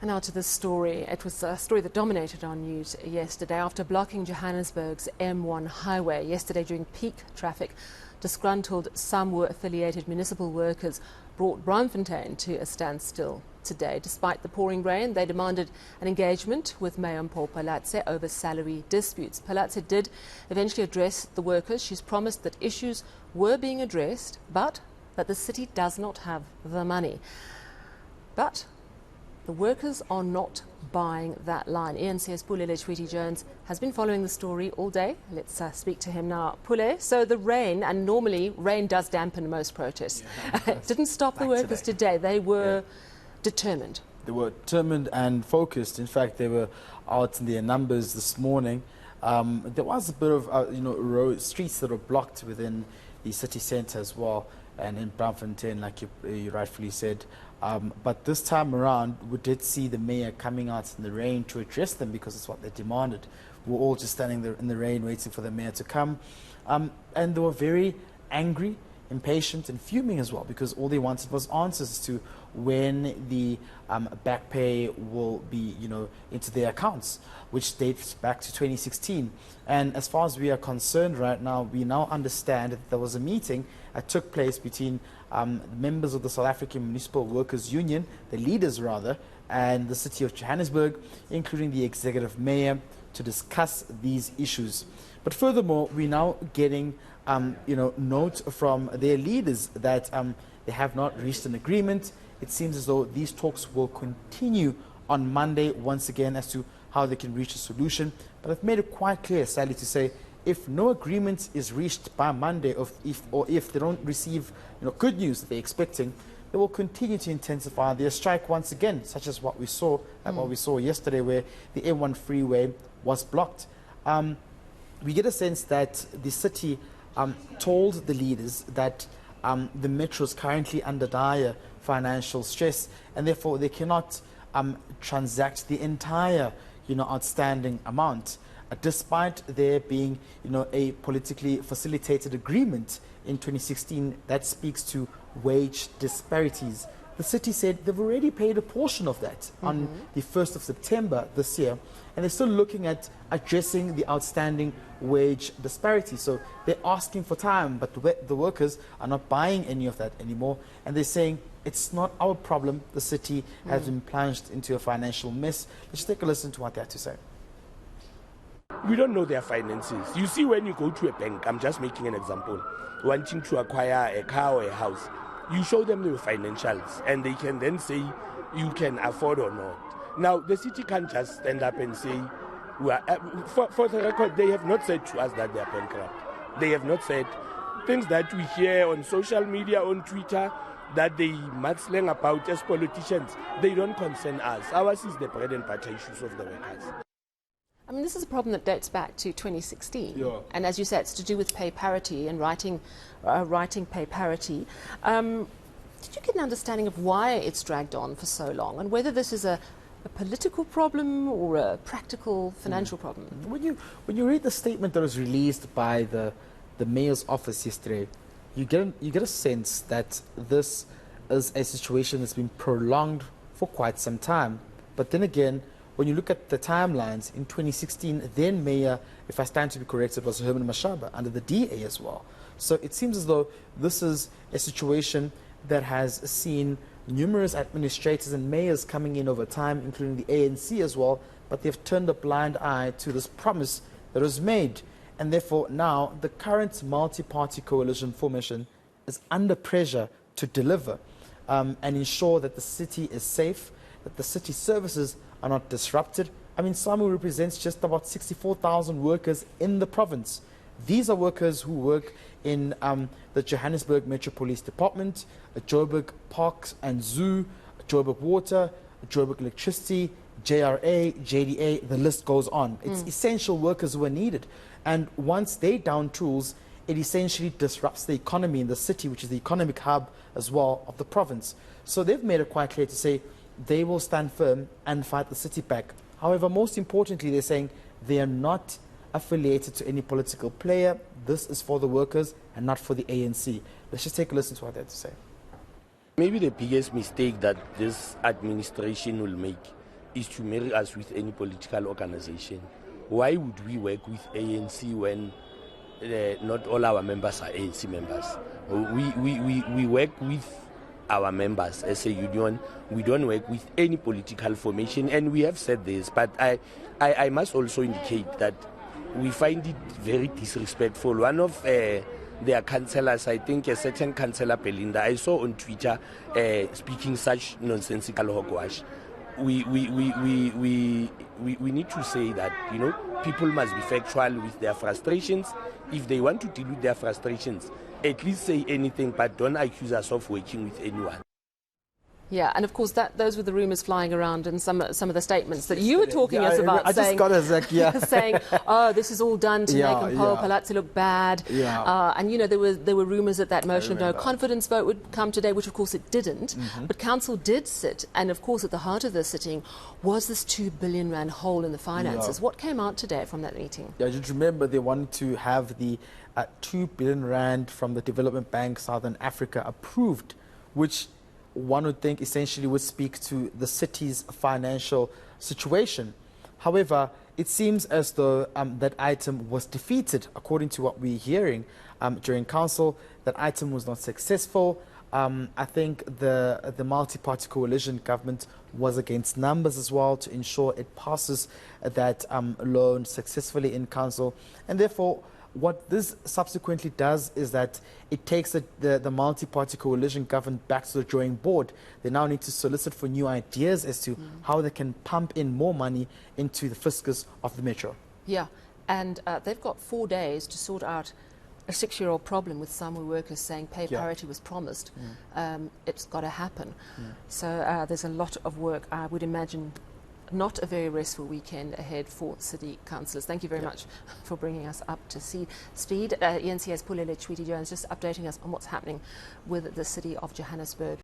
And now to this story. It was a story that dominated our news yesterday after blocking Johannesburg's M1 highway yesterday during peak traffic. Disgruntled SAMWU-affiliated municipal workers brought Braamfontein to a standstill today. Despite the pouring rain, they demanded an engagement with Mayor Palatse over salary disputes. Palatse did eventually address the workers. She's promised that issues were being addressed, but that the city does not have the money. But the workers are not buying that line. ANC's Pulele Chwiti-Jones has been following the story all day. Let's speak to him now. Pule, so the rain, and normally rain does dampen most protests, didn't stop the workers today. They were determined. They were determined and focused. In fact, they were out in their numbers this morning. There was a bit of streets that were blocked within the city centre as well, and in Braamfontein, like you rightfully said. But this time around, we did see the mayor coming out in the rain to address them because it's what they demanded. We were all just standing there in the rain waiting for the mayor to come. And they were very angry, impatient and fuming as well, because all they wanted was answers to when the back pay will be, into their accounts, which dates back to 2016. And as far as we are concerned right now, we now understand that there was a meeting that took place between members of the South African Municipal Workers Union, the leaders rather, and the city of Johannesburg, including the executive mayor, to discuss these issues. But furthermore, we're now getting note from their leaders that they have not reached an agreement. It seems as though these talks will continue on Monday once again as to how they can reach a solution. But I've made it quite clear, sadly to say, if no agreement is reached by Monday, if they don't receive good news that they're expecting, they will continue to intensify their strike once again, such as what we saw yesterday, where the M1 freeway was blocked. We get a sense that the city told the leaders that the metro is currently under dire financial stress, and therefore they cannot transact the entire outstanding amount, despite there being a politically facilitated agreement in 2016 that speaks to wage disparities. The city said they've already paid a portion of that on the 1st of September this year, and they're still looking at addressing the outstanding wage disparity. So they're asking for time, but the workers are not buying any of that anymore, and they're saying it's not our problem. The city has been plunged into a financial mess. Let's take a listen to what they have to say. We don't know their finances. You see, when you go to a bank, I'm just making an example, wanting to acquire a car or a house, you show them the financials and they can then say you can afford or not. Now, the city can't just stand up and say, for the record, they have not said to us that they are bankrupt. They have not said things that we hear on social media, on Twitter, that they mudsling about as politicians. They don't concern us. Ours is the bread and butter issues of the workers. I mean, this is a problem that dates back to 2016. Yeah. And as you said, it's to do with pay parity and writing pay parity. Did you get an understanding of why it's dragged on for so long, and whether this is a political problem or a practical financial problem? When you read the statement that was released by the mayor's office yesterday, you get a sense that this is a situation that's been prolonged for quite some time. But then again, when you look at the timelines, in 2016, then Mayor, if I stand to be corrected, was Herman Mashaba under the DA as well. So it seems as though this is a situation that has seen numerous administrators and mayors coming in over time, including the ANC as well, but they've turned a blind eye to this promise that was made. And therefore now the current multi-party coalition formation is under pressure to deliver and ensure that the city is safe, that the city services are not disrupted. I mean, SAMWU represents just about 64,000 workers in the province. These are workers who work in the Johannesburg Metro Police Department, Joburg Parks and Zoo, Joburg Water, Joburg Electricity, JRA, JDA, the list goes on. It's essential workers who are needed. And once they down tools, it essentially disrupts the economy in the city, which is the economic hub as well of the province. So they've made it quite clear to say they will stand firm and fight the city back. However, most importantly, they're saying they are not affiliated to any political player. This is for the workers and not for the ANC. Let's just take a listen to what they have to say. Maybe the biggest mistake that this administration will make is to marry us with any political organization. Why would we work with ANC when not all our members are ANC members? We work with our members as a union. We don't work with any political formation, and we have said this, but I must also indicate that we find it very disrespectful. One of their councillors, I think a certain councillor Belinda, I saw on Twitter speaking such nonsensical hogwash. We need to say that, you know, people must be factual with their frustrations. If they want to deal with their frustrations, at least say anything, but don't accuse us of working with anyone. Yeah, and of course those were the rumours flying around in some of the statements that you were talking us about, I saying, just got a Zach, yeah. saying, oh, this is all done to make Palazzi look bad. Yeah. And, you know, there were rumours that motion of no confidence vote would come today, which of course it didn't. But Council did sit, and of course at the heart of the sitting was this R2 billion hole in the finances. Yeah. What came out today from that meeting? Yeah, just remember they wanted to have the R2 billion from the Development Bank Southern Africa approved, which one would think essentially would speak to the city's financial situation. However, it seems as though that item was defeated, according to what we're hearing during council. That item was not successful. I think the multi-party coalition government was against numbers as well to ensure it passes that loan successfully in council, and therefore what this subsequently does is that it takes the multi-party coalition government back to the drawing board. They now need to solicit for new ideas as to how they can pump in more money into the fiscus of the metro. Yeah, and they've got 4 days to sort out a 6-year-old problem with SAMWU workers saying pay parity was promised. It's got to happen. So there's a lot of work, I would imagine. Not a very restful weekend ahead for city councillors. Thank you very much for bringing us up to speed. ENC's Pulele Chwiti Jones just updating us on what's happening with the city of Johannesburg.